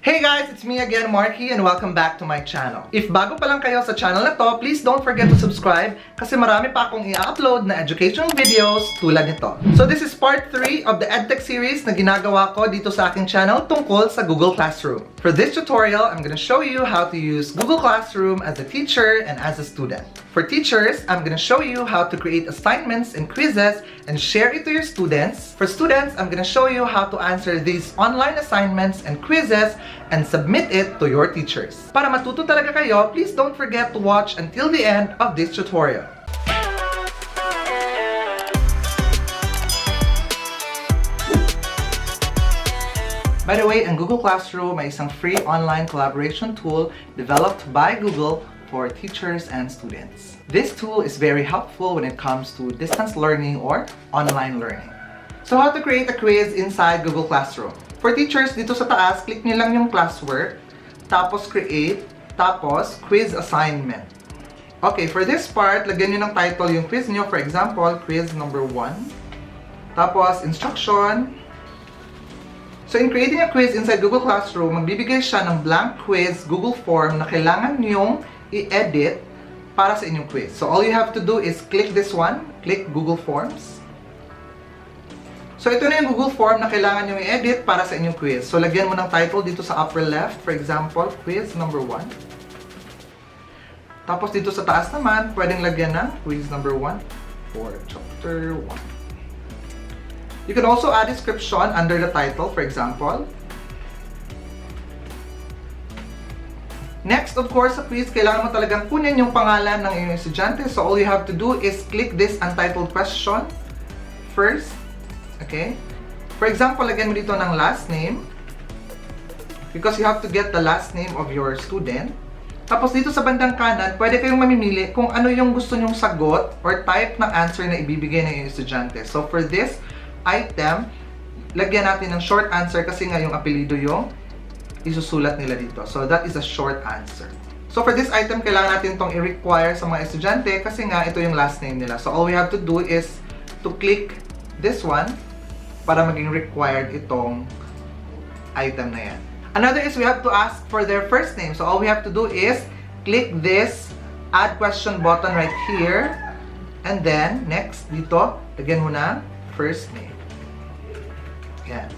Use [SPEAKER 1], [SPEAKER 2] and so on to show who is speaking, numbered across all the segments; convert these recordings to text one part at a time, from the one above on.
[SPEAKER 1] Hey guys, it's me again, Marky, and welcome back to my channel. If bago pa lang kayo sa channel na to, please don't forget to subscribe kasi marami pa akong i-upload na educational videos tulad nito. So this is part 3 of the EdTech series na ginagawa ko dito sa aking channel tungkol sa Google Classroom. For this tutorial, I'm gonna show you how to use Google Classroom as a teacher and as a student. For teachers, I'm gonna show you how to create assignments and quizzes and share it to your students. For students, I'm gonna show you how to answer these online assignments and quizzes and submit it to your teachers. Para matuto talaga kayo, please don't forget to watch until the end of this tutorial. By the way, in Google Classroom, may isang free online collaboration tool developed by Google for teachers and students. This tool is very helpful when it comes to distance learning or online learning. So how to create a quiz inside Google Classroom? For teachers, dito sa taas, click nyo lang yung classwork, tapos create, tapos quiz assignment. Okay, for this part, lagyan nyo ng title yung quiz nyo. For example, quiz number 1. Tapos instruction. So in creating a quiz inside Google Classroom, magbibigay siya ng blank quiz Google form na kailangan nyong i-edit para sa inyong quiz. So all you have to do is click this one, click Google Forms. So ito na yung Google Form na kailangan nyong i-edit para sa inyong quiz. So lagyan mo ng title dito sa upper left, for example, quiz number 1. Tapos dito sa taas naman, pwedeng lagyan ng quiz number 1 for chapter 1. You can also add description under the title, for example. Next, of course, sa quiz, kailangan mo talagang kunin yung pangalan ng iyong estudyante. So all you have to do is click this untitled question first. Okay? For example, lagyan mo dito ng last name because you have to get the last name of your student. Tapos dito sa bandang kanan, pwede kayong mamimili kung ano yung gusto nyong sagot or type ng answer na ibibigay ng iyong estudyante. So for this item, lagyan natin ng short answer kasi nga yung apelido yung isusulat nila dito. So that is a short answer. So for this item, kailangan natin itong i-require sa mga estudyante kasi nga ito yung last name nila. So all we have to do is to click this one para maging required itong item na yan. Another is we have to ask for their first name. So all we have to do is click this add question button right here. And then, next, dito, lagyan mo na first name. Yan.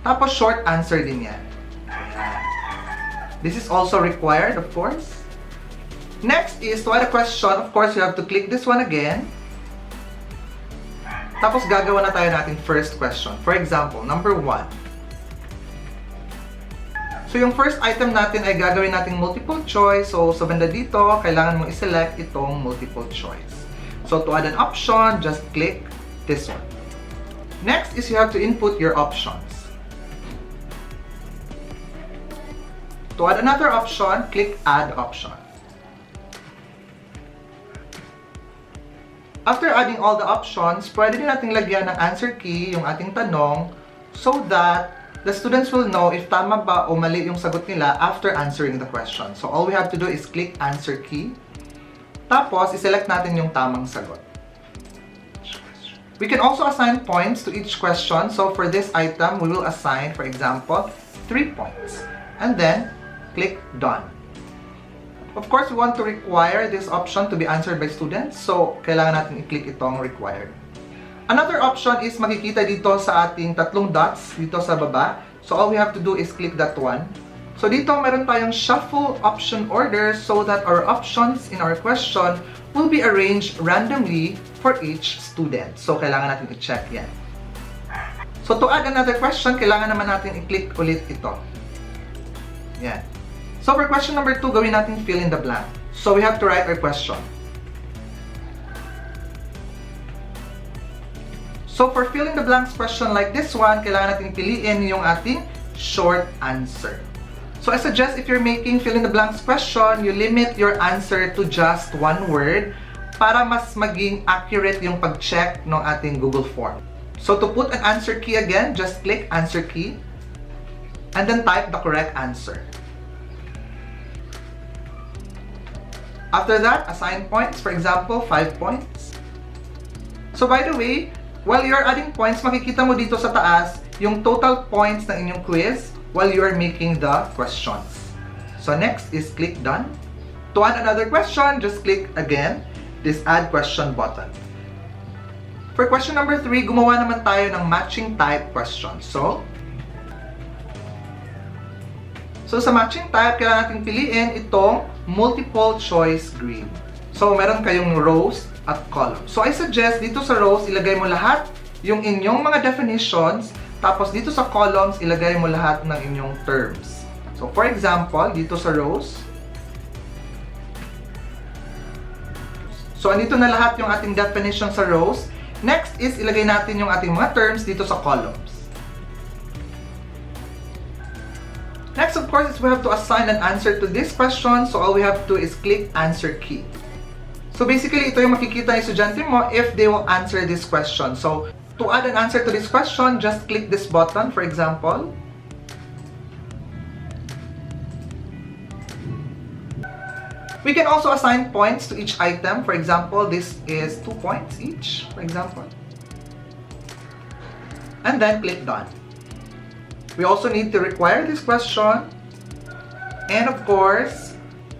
[SPEAKER 1] Tapos short answer din yan. This is also required, of course. Next is to add a question. Of course, you have to click this one again. Tapos gagawa na tayo natin first question. For example, number 1. So yung first item natin ay gagawin natin multiple choice. So sa banda dito, kailangan mong i-select itong multiple choice. So to add an option, just click this one. Next is you have to input your options. To add another option, click Add Option. After adding all the options, pwede din natin lagyan ng answer key yung ating tanong so that the students will know if tama ba o mali yung sagot nila after answering the question. So all we have to do is click Answer Key. Tapos, iselect natin yung tamang sagot. We can also assign points to each question. So for this item, we will assign, for example, 3 points. And then, click Done. Of course, we want to require this option to be answered by students. So, kailangan natin i-click itong required. Another option is makikita dito sa ating tatlong dots dito sa baba. So, all we have to do is click that one. So, dito meron tayong shuffle option order so that our options in our question will be arranged randomly for each student. So, kailangan natin i-check yan. So, to add another question, kailangan naman natin i-click ulit ito. Yan. So for question number 2, gawin natin fill in the blank. So we have to write our question. So for fill in the blanks question like this one, kailangan natin piliin yung ating short answer. So I suggest if you're making fill in the blanks question, you limit your answer to just one word para mas maging accurate yung pag-check ng ating Google form. So to put an answer key again, just click answer key and then type the correct answer. After that, assign points. For example, 5 points. So by the way, while you're adding points, makikita mo dito sa taas yung total points ng inyong quiz while you are making the questions. So next is click done. To add another question, just click again this add question button. For question number 3, gumawa naman tayo ng matching type question. So sa matching type, kailangan natin piliin itong multiple choice grid. So meron kayong rows at columns. So I suggest dito sa rows, ilagay mo lahat yung inyong mga definitions, tapos dito sa columns, ilagay mo lahat ng inyong terms. So for example, dito sa rows, so andito na lahat yung ating definition sa rows. Next is ilagay natin yung ating mga terms dito sa columns. Next, of course, is we have to assign an answer to this question. So all we have to do is click answer key. So basically, ito yung makikita ng estudyante mo if they will answer this question. So to add an answer to this question, just click this button, for example. We can also assign points to each item. For example, this is 2 points each, for example. And then click done. We also need to require this question. And of course,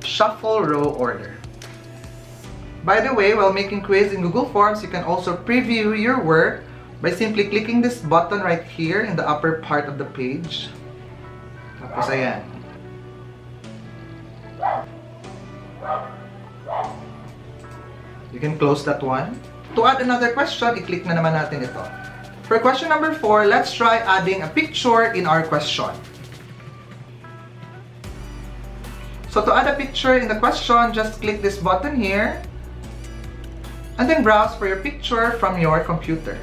[SPEAKER 1] shuffle row order. By the way, while making quiz in Google Forms, you can also preview your work by simply clicking this button right here in the upper part of the page. Tapos ayan. You can close that one. To add another question, i-click na naman natin ito. For question number 4, let's try adding a picture in our question. So to add a picture in the question, just click this button here and then browse for your picture from your computer.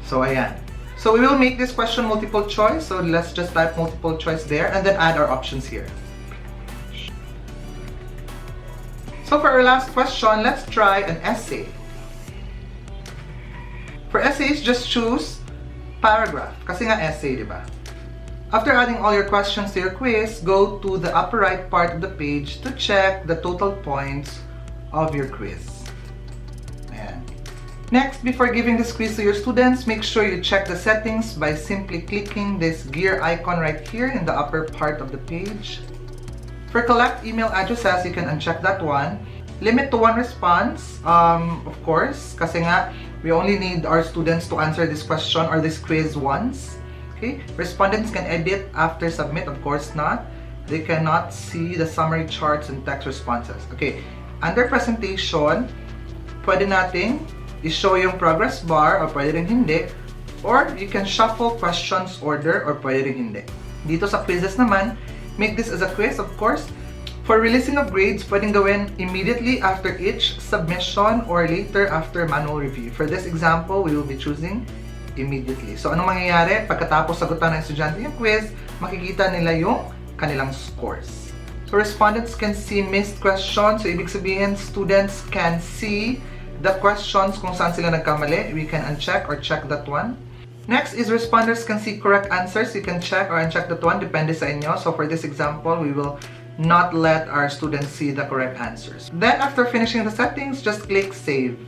[SPEAKER 1] So ayan. So we will make this question multiple choice. So let's just type multiple choice there and then add our options here. So for our last question, let's try an essay. For essays, just choose paragraph. Kasi nga essay, di ba? After adding all your questions to your quiz, go to the upper right part of the page to check the total points of your quiz. Ayan. Next, before giving this quiz to your students, make sure you check the settings by simply clicking this gear icon right here in the upper part of the page. For collect email addresses, you can uncheck that one. Limit to 1 response, of course, kasi nga, we only need our students to answer this question or this quiz once. Okay? Respondents can edit after submit, of course not. They cannot see the summary charts and text responses. Okay, under presentation, pwede nating i-show yung progress bar or pwede rin hindi. Or you can shuffle questions order or pwede rin hindi. Dito sa quizzes naman, make this as a quiz, of course. For releasing of grades, pwedeng gawin immediately after each submission or later after manual review. For this example, we will be choosing immediately. So, anong mangyayari? Pagkatapos sagutan ng estudyante yung quiz, makikita nila yung kanilang scores. So, respondents can see missed questions. So, ibig sabihin, students can see the questions kung saan sila nagkamali. We can uncheck or check that one. Next is responders can see correct answers. You can check or uncheck that one, depende sa inyo. So for this example, we will not let our students see the correct answers. Then after finishing the settings, just click save.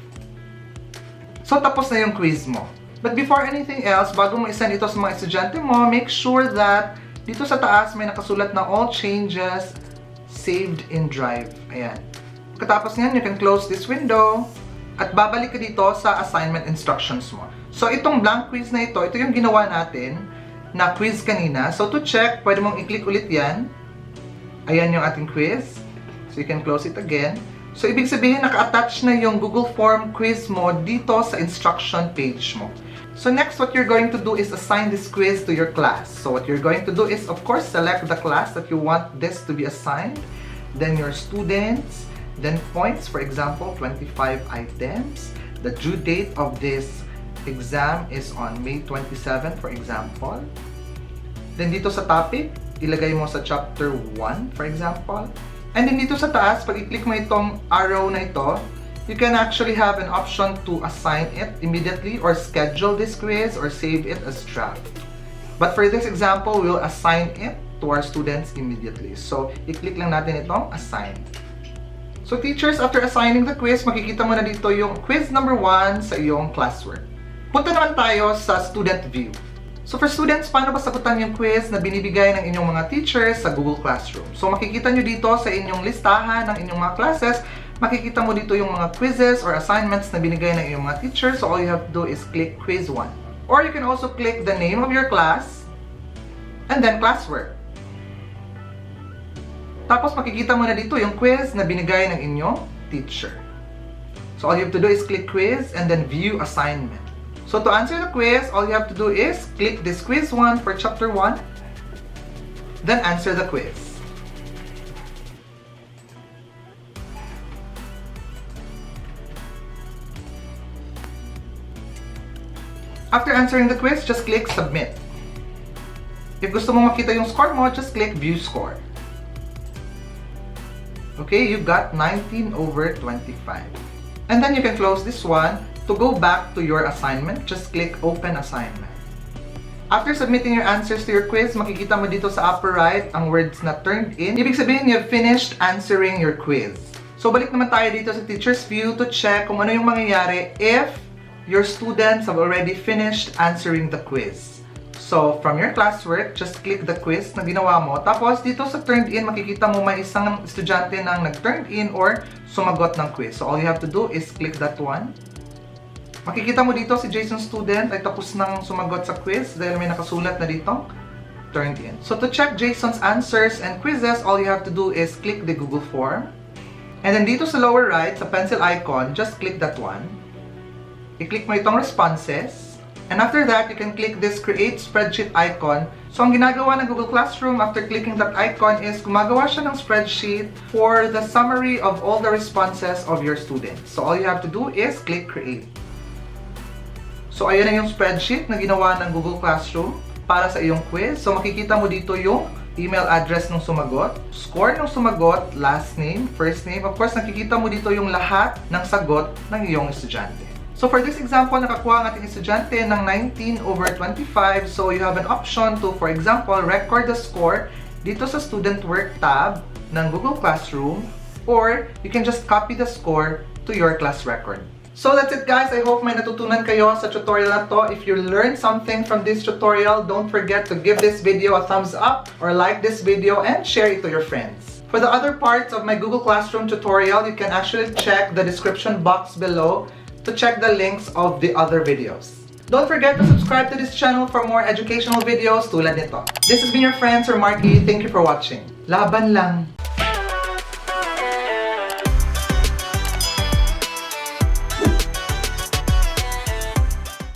[SPEAKER 1] So tapos na yung quiz mo. But before anything else, bago mo isend ito sa mga estudyante mo, make sure that dito sa taas may nakasulat na all changes saved in Drive. Ayan. Pagkatapos niyan, you can close this window at babalik ka dito sa assignment instructions mo. So, itong blank quiz na ito yung ginawa natin na quiz kanina. So, to check, pwede mong i-click ulit yan. Ayan yung ating quiz. So, you can close it again. So, ibig sabihin, naka-attach na yung Google Form quiz mo dito sa instruction page mo. So, next, what you're going to do is assign this quiz to your class. So, what you're going to do is, of course, select the class that you want this to be assigned. Then, your students. Then, points, for example, 25 items. The due date of this exam is on May 27, for example. Then dito sa topic, ilagay mo sa chapter 1, for example. And then dito sa taas, pag i-click mo itong arrow na ito, you can actually have an option to assign it immediately or schedule this quiz or save it as draft. But for this example, we'll assign it to our students immediately. So, i-click lang natin itong assign. So teachers, after assigning the quiz, makikita mo na dito yung quiz number 1 sa iyong classwork. Punta naman tayo sa student view. So for students, paano ba sagutan yung quiz na binibigay ng inyong mga teachers sa Google Classroom? So makikita nyo dito sa inyong listahan ng inyong mga classes, makikita mo dito yung mga quizzes or assignments na binigay ng inyong mga teachers. So all you have to do is click quiz 1. Or you can also click the name of your class and then classwork. Tapos makikita mo na dito yung quiz na binigay ng inyong teacher. So all you have to do is click quiz and then view assignment. So to answer the quiz, all you have to do is click this quiz 1 for chapter 1, then answer the quiz. After answering the quiz, just click submit. If gusto mo makita yung score mo, just click view score. Okay, you got 19/25. And then you can close this one. To go back to your assignment, just click open assignment. After submitting your answers to your quiz, makikita mo dito sa upper right ang words na turned in. Ibig sabihin, you have finished answering your quiz. So balik naman tayo dito sa teacher's view to check kung ano yung mangyayari if your students have already finished answering the quiz. So, from your classwork, just click the quiz na ginawa mo. Tapos, dito sa turned in, makikita mo may isang estudyante nang nag-turned in or sumagot ng quiz. So, all you have to do is click that one. Makikita mo dito si Jason student ay tapos nang sumagot sa quiz dahil may nakasulat na dito, turned in. So, to check Jason's answers and quizzes, all you have to do is click the Google form. And then dito sa lower right, sa pencil icon, just click that one. I-click mo itong responses. And after that, you can click this create spreadsheet icon. So, ang ginagawa ng Google Classroom after clicking that icon is gumagawa siya ng spreadsheet for the summary of all the responses of your students. So, all you have to do is click create. So, ayan na yung spreadsheet na ginawa ng Google Classroom para sa iyong quiz. So, makikita mo dito yung email address ng sumagot, score ng sumagot, last name, first name. Of course, nakikita mo dito yung lahat ng sagot ng iyong estudyante. So for this example, nakakuha ang ating estudyante ng 19/25. So you have an option to, for example, record the score dito sa Student Work tab ng Google Classroom, or you can just copy the score to your class record. So that's it, guys. I hope may natutunan kayo sa tutorial na to. If you learned something from this tutorial, don't forget to give this video a thumbs up or like this video and share it to your friends. For the other parts of my Google Classroom tutorial, you can actually check the description box below to check the links of the other videos. Don't forget to subscribe to this channel for more educational videos tulad nito. This has been your friend, Sir Marky. Thank you for watching. Laban lang!